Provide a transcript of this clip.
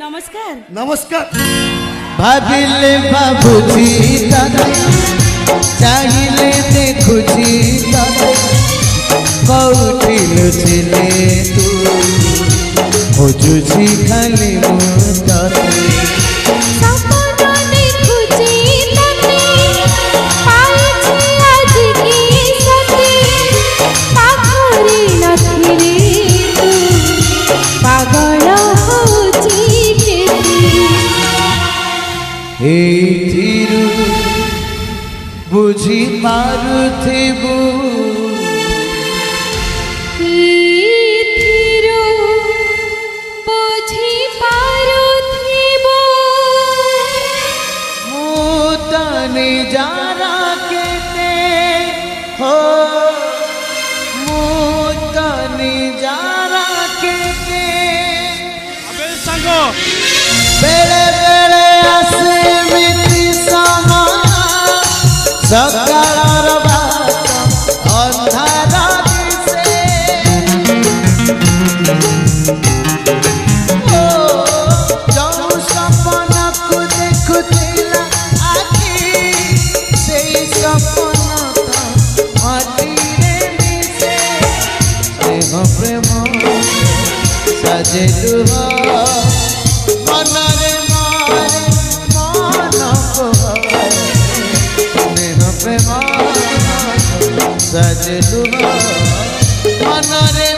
नमस्कार नमस्कार भाविले बाबूजी दादा चाहिए देखुची दादा कौटी लुचिले तू खोजुची खाली मुताते बुझी पारुथिबु बुझी पारुथिबु मुतनी जारा केते हो मुतनी जारा केते अबे संगो बेले बेले आसे मिति समा सकाळर बात अंधार दिसे ओ जो सपना को देखुथिला आखि सेई सपना तो माटी रे मिसे स्नेह प्रेम सजेलु मन रे मारे मन को प्रेम सजलु मन रे